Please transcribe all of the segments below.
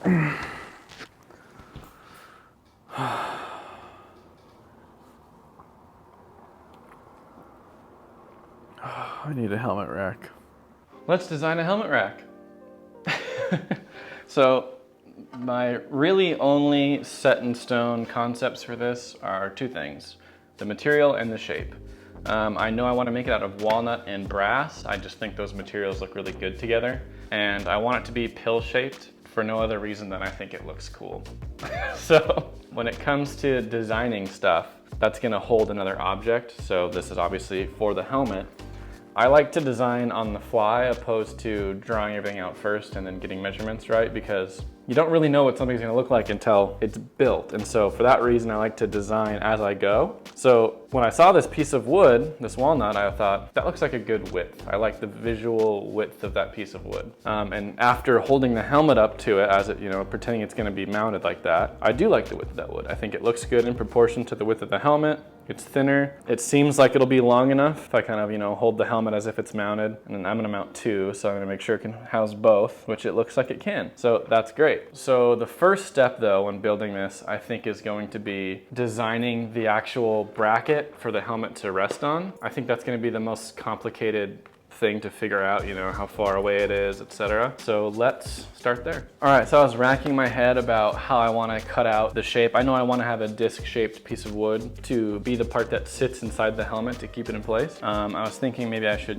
I need a helmet rack. Let's design a helmet rack. So my really only set in stone concepts for this are two things, the material and the shape. I know I want to make it out of walnut and brass. I just think those materials look really good together. And I want it to be pill shaped for no other reason than I think it looks cool. So when it comes to designing stuff, that's gonna hold another object. So this is obviously for the helmet. I like to design on the fly opposed to drawing everything out first and then getting measurements right, because you don't really know what something's gonna look like until it's built. And so for that reason, I like to design as I go. So when I saw this piece of wood, this walnut, I thought, that looks like a good width. I like the visual width of that piece of wood. And after holding the helmet up to it, as it, pretending it's gonna be mounted like that, I do like the width of that wood. I think it looks good in proportion to the width of the helmet. It's thinner. It seems like it'll be long enough if I kind of, hold the helmet as if it's mounted. And then I'm gonna mount two, so I'm gonna make sure it can house both, which it looks like it can. So that's great. So the first step though, when building this, I think is going to be designing the actual bracket for the helmet to rest on. I think that's gonna be the most complicated thing to figure out, how far away it is, etc. So let's start there. All right, so I was racking my head about how I want to cut out the shape. I know I want to have a disc-shaped piece of wood to be the part that sits inside the helmet to keep it in place. I was thinking maybe I should,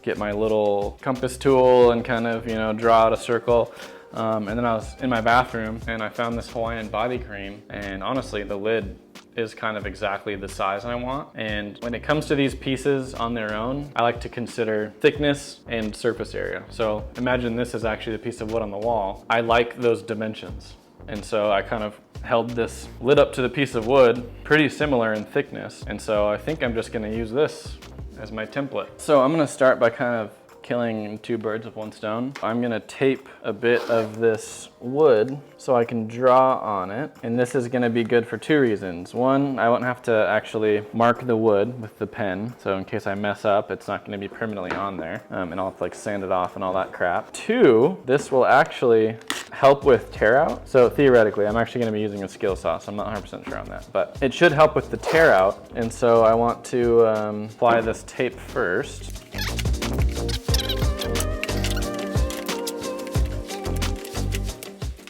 get my little compass tool and kind of, draw out a circle. And then I was in my bathroom and I found this Hawaiian body cream, and honestly, the lid is kind of exactly the size I want. And when it comes to these pieces on their own, I like to consider thickness and surface area. So imagine this is actually the piece of wood on the wall. I like those dimensions. And so I kind of held this lid up to the piece of wood, pretty similar in thickness. And so I think I'm just gonna use this as my template. So I'm gonna start by kind of killing two birds with one stone. I'm gonna tape a bit of this wood so I can draw on it. And this is gonna be good for two reasons. One, I won't have to actually mark the wood with the pen. So in case I mess up, it's not gonna be permanently on there. And I'll have to sand it off and all that crap. Two, this will actually help with tear out. So theoretically, I'm actually gonna be using a skill saw, so I'm not 100% sure on that. But it should help with the tear out. And so I want to apply this tape first.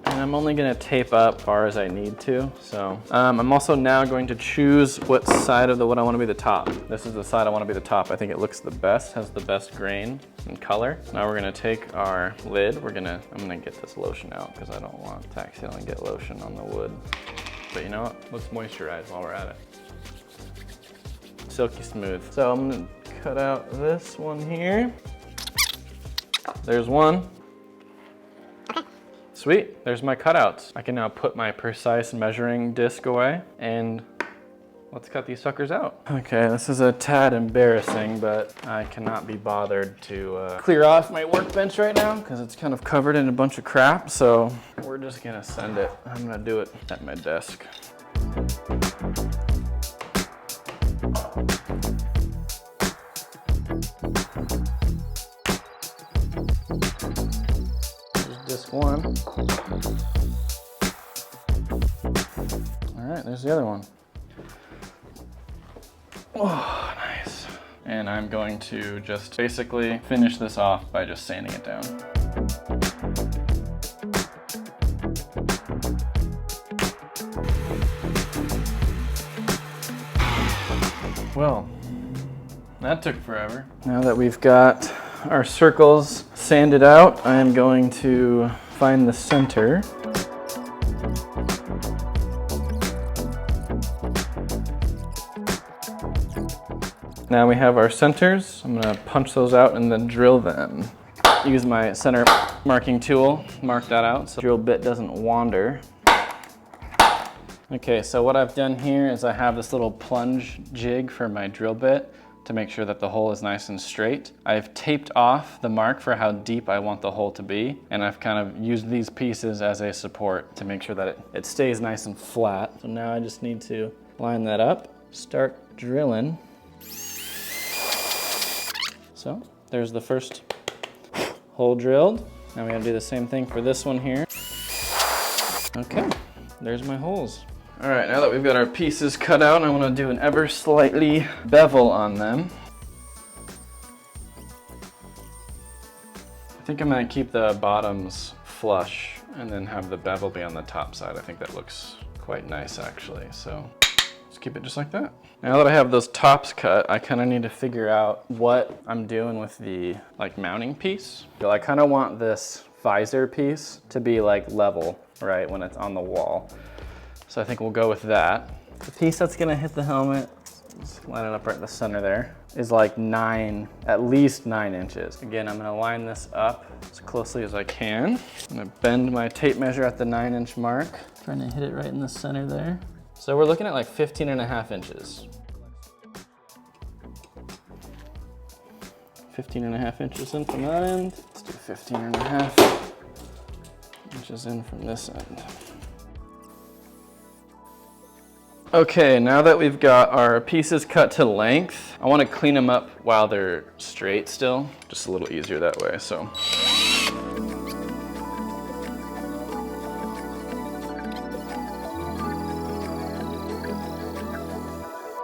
I'm only gonna tape up as far as I need to. So I'm also now going to choose what side of the wood I wanna be the top. This is the side I wanna be the top. I think it looks the best, has the best grain and color. Now we're gonna take our lid. I'm gonna get this lotion out because I don't want to accidentally get lotion on the wood. But you know what? Let's moisturize while we're at it. Silky smooth. So I'm gonna cut out this one here. There's one. Sweet, there's my cutouts. I can now put my precise measuring disc away and let's cut these suckers out. Okay, this is a tad embarrassing, but I cannot be bothered to clear off my workbench right now because it's kind of covered in a bunch of crap. So we're just gonna send it. I'm gonna do it at my desk. Disc one. All right, there's the other one. Oh, nice. And I'm going to just basically finish this off by just sanding it down. Well, that took forever. Now that we've got our circles sanded out, I am going to find the center. Now we have our centers. I'm gonna punch those out and then drill them. Use my center marking tool, mark that out so the drill bit doesn't wander. Okay, so what I've done here is I have this little plunge jig for my drill bit to make sure that the hole is nice and straight. I've taped off the mark for how deep I want the hole to be, and I've kind of used these pieces as a support to make sure that it stays nice and flat. So now I just need to line that up, start drilling. So there's the first hole drilled. Now we gotta do the same thing for this one here. Okay, there's my holes. All right, now that we've got our pieces cut out, I want to do an ever slightly bevel on them. I think I'm going to keep the bottoms flush and then have the bevel be on the top side. I think that looks quite nice actually, so just keep it just like that. Now that I have those tops cut, I kind of need to figure out what I'm doing with the mounting piece. So I kind of want this visor piece to be level, right, when it's on the wall. So I think we'll go with that. The piece that's gonna hit the helmet, just line it up right in the center there, is at least 9 inches. Again, I'm gonna line this up as closely as I can. I'm gonna bend my tape measure at the 9-inch mark, trying to hit it right in the center there. So we're looking at 15.5 inches. 15.5 inches in from that end. Let's do 15.5 inches in from this end. Okay, now that we've got our pieces cut to length, I want to clean them up while they're straight still. Just a little easier that way, so.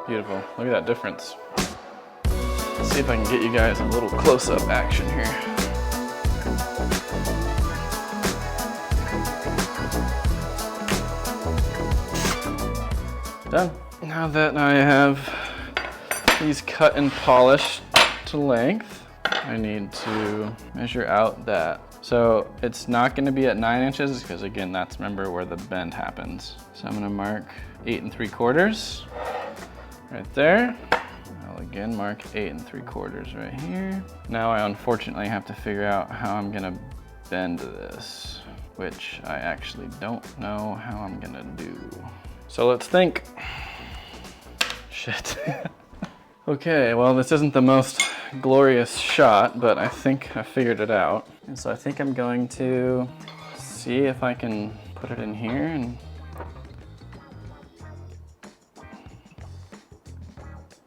Beautiful, look at that difference. Let's see if I can get you guys a little close-up action here. Done. Now that I have these cut and polished to length, I need to measure out that. So it's not gonna be at 9 inches because again, that's, remember, where the bend happens. So I'm gonna mark 8 3/4 right there. I'll again mark 8 3/4 right here. Now I unfortunately have to figure out how I'm gonna bend this, which I actually don't know how I'm gonna do. So let's think. Shit. Okay, well, this isn't the most glorious shot, but I think I figured it out. And so I think I'm going to see if I can put it in here and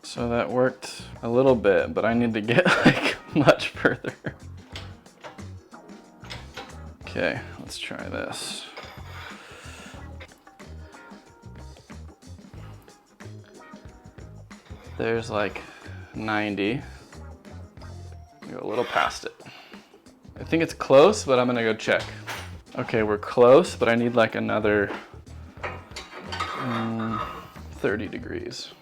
so that worked a little bit, but I need to get much further. Okay, let's try this. There's 90. Go a little past it. I think it's close, but I'm gonna go check. Okay, we're close, but I need another 30 degrees.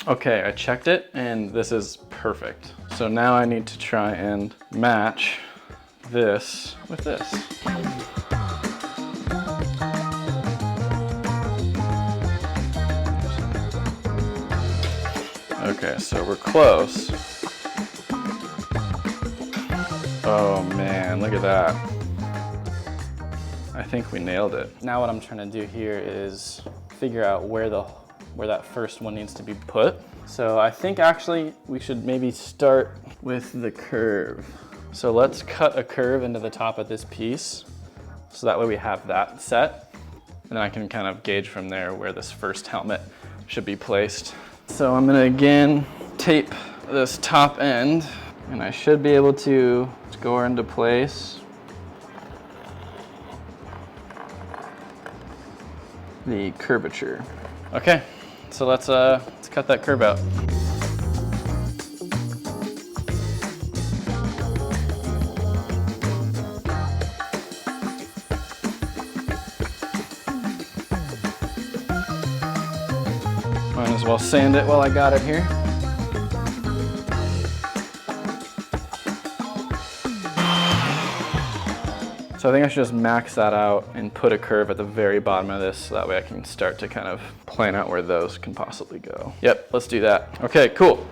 Okay, I checked it and this is perfect. So now I need to try and match this with this. Okay, so we're close. Oh man, look at that. I think we nailed it. Now what I'm trying to do here is figure out where that first one needs to be put. So I think actually we should maybe start with the curve. So let's cut a curve into the top of this piece. So that way we have that set. And then I can kind of gauge from there where this first helmet should be placed. So I'm gonna again tape this top end and I should be able to score into place the curvature. Okay, so let's cut that curve out. Might as well sand it while I got it here. So I think I should just max that out and put a curve at the very bottom of this so that way I can start to kind of plan out where those can possibly go. Yep, let's do that. Okay, cool.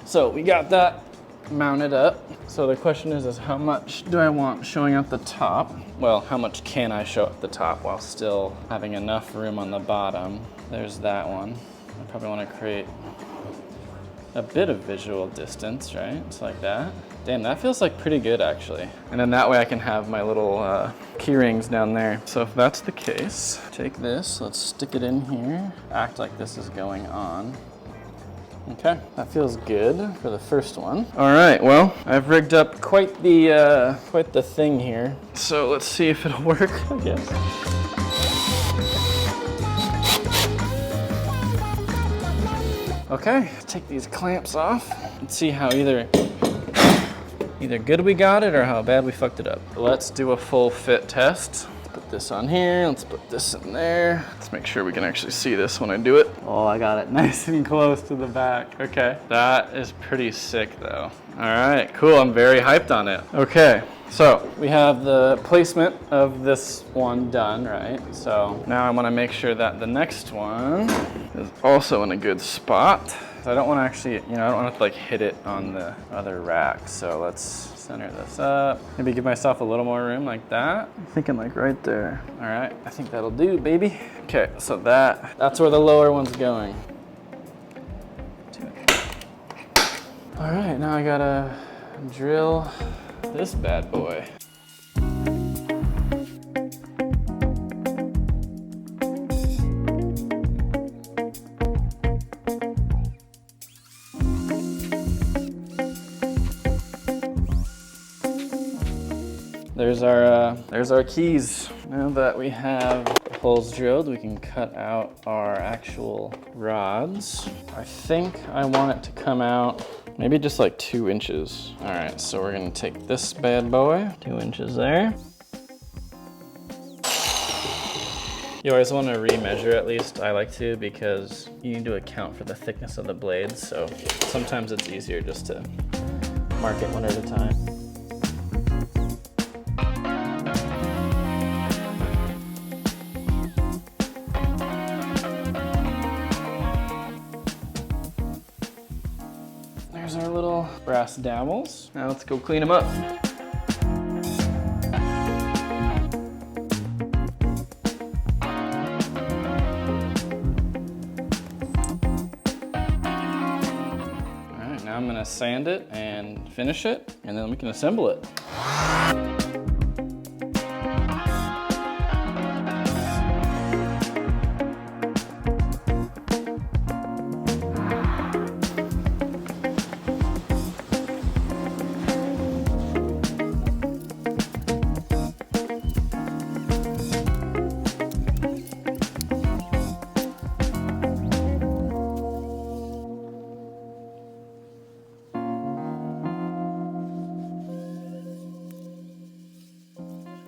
So we got that mounted up. So the question is how much do I want showing at the top? Well, how much can I show at the top while still having enough room on the bottom? There's that one. I probably want to create a bit of visual distance, right? It's like that. Damn, that feels pretty good actually. And then that way I can have my little key rings down there. So if that's the case, take this, let's stick it in here. Act like this is going on. Okay, that feels good for the first one. All right, well, I've rigged up quite the thing here. So let's see if it'll work, I guess. Okay, take these clamps off and see how either good we got it or how bad we fucked it up. Let's do a full fit test. Put this on here, let's put this in there. Let's make sure we can actually see this when I do it. Oh, I got it nice and close to the back. Okay, that is pretty sick though. All right, cool, I'm very hyped on it. Okay, so we have the placement of this one done, right? So now I wanna make sure that the next one is also in a good spot. So I don't wanna actually, I don't wanna have to like hit it on the other rack. So let's center this up. Maybe give myself a little more room like that. I'm thinking like right there. All right, I think that'll do, baby. Okay, so that's where the lower one's going. All right, now I gotta drill this bad boy. There's our keys. Now that we have the holes drilled, we can cut out our actual rods. I think I want it to come out maybe just like 2 inches. All right, so we're gonna take this bad boy, 2 inches there. You always want to remeasure at least, I like to, because you need to account for the thickness of the blades. So sometimes it's easier just to mark it one at a time. There's our little brass dowels. Now let's go clean them up. All right, now I'm gonna sand it and finish it, and then we can assemble it.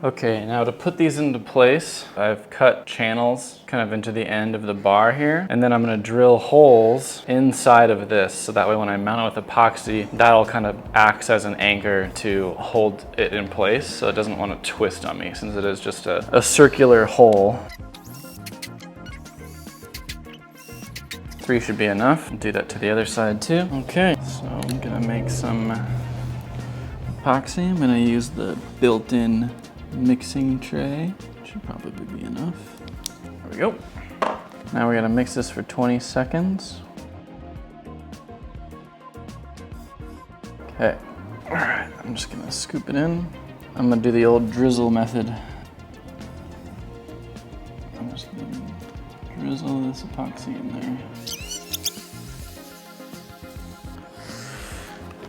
Okay, now to put these into place, I've cut channels kind of into the end of the bar here, and then I'm gonna drill holes inside of this, so that way when I mount it with epoxy, that'll kind of act as an anchor to hold it in place, so it doesn't want to twist on me, since it is just a circular hole. 3 should be enough. Do that to the other side too. Okay, so I'm gonna make some epoxy. I'm gonna use the built-in mixing tray. Should probably be enough. There we go. Now we're gonna mix this for 20 seconds. Okay, all right, I'm just gonna scoop it in. I'm gonna do the old drizzle method. I'm just gonna drizzle this epoxy in there.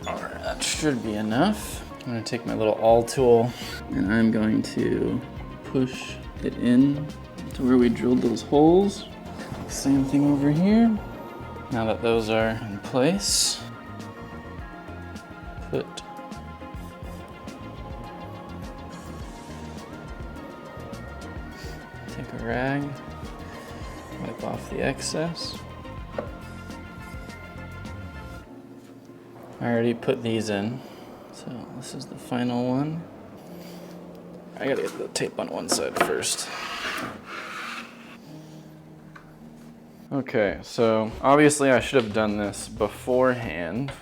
All right, that should be enough. I'm gonna take my little awl tool and I'm going to push it in to where we drilled those holes. Same thing over here. Now that those are in place, take a rag, wipe off the excess. I already put these in. So this is the final one. I gotta get the tape on one side first. Okay, so obviously I should have done this beforehand,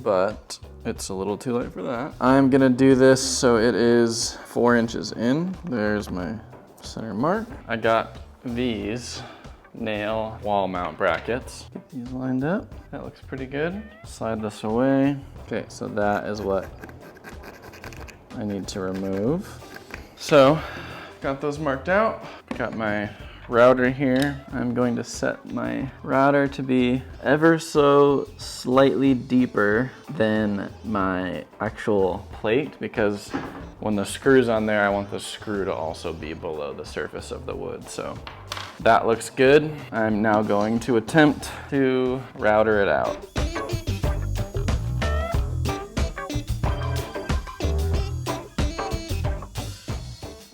but it's a little too late for that. I'm gonna do this so it is 4 inches in. There's my center mark. I got these nail wall mount brackets. Get these lined up. That looks pretty good. Slide this away. Okay, so that is what I need to remove. So, got those marked out. Got my router here. I'm going to set my router to be ever so slightly deeper than my actual plate, because when the screw's on there, I want the screw to also be below the surface of the wood. So that looks good. I'm now going to attempt to router it out.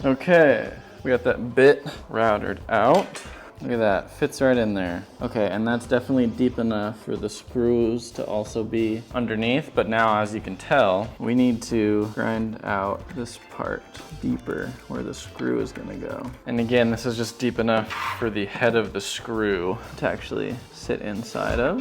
Okay, we got that bit routered out. Look at that, fits right in there. Okay, and that's definitely deep enough for the screws to also be underneath, but now as you can tell, we need to grind out this part deeper where the screw is gonna go. And again, this is just deep enough for the head of the screw to actually sit inside of.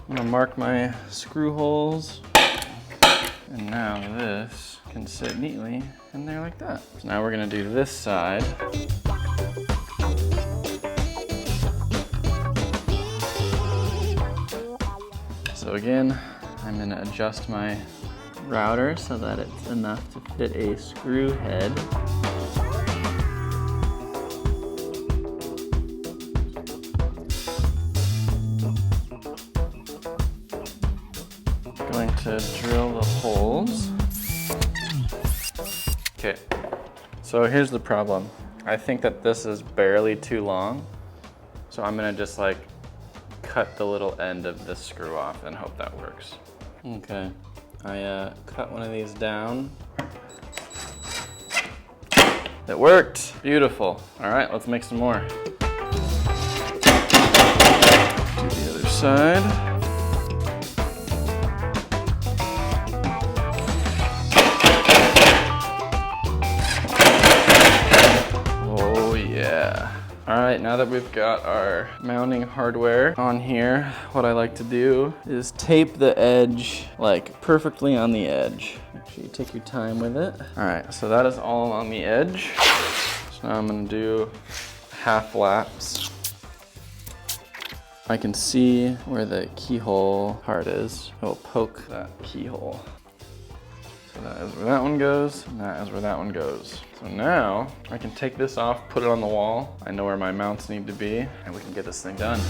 I'm gonna mark my screw holes, and now this can sit neatly in there like that. So now we're gonna do this side. So again, I'm gonna adjust my router so that it's enough to fit a screw head. Going to drill the holes. Okay, so here's the problem. I think that this is barely too long, so I'm gonna just like cut the little end of this screw off and hope that works. Okay, I cut one of these down. It worked, beautiful. All right, let's make some more. Do the other side. All right, now that we've got our mounting hardware on here, what I like to do is tape the edge like perfectly on the edge. Make sure you take your time with it. All right, so that is all on the edge. So now I'm gonna do half laps. I can see where the keyhole part is. I will poke that keyhole. So that is where that one goes, and that is where that one goes. So now I can take this off, put it on the wall. I know where my mounts need to be, and we can get this thing done.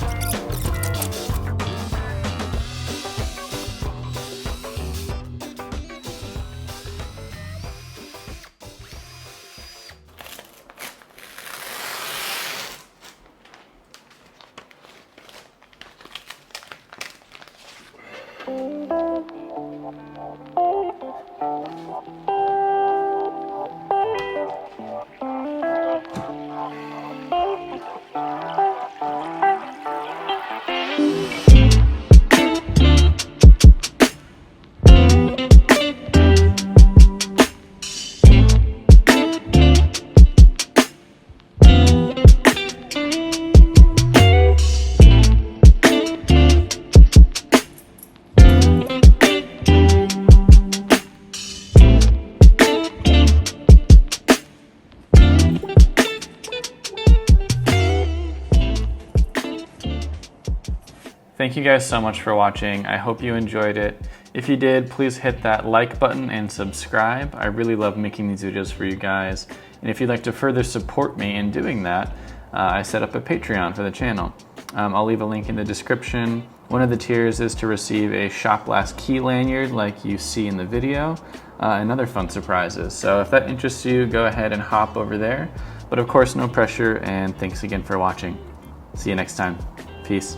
Thank you guys so much for watching. I hope you enjoyed it. If you did, please hit that like button and subscribe. I really love making these videos for you guys. And if you'd like to further support me in doing that, I set up a Patreon for the channel. I'll leave a link in the description. One of the tiers is to receive a Shop Last key lanyard like you see in the video, and other fun surprises. So if that interests you, go ahead and hop over there. But of course, no pressure, and thanks again for watching. See you next time. Peace.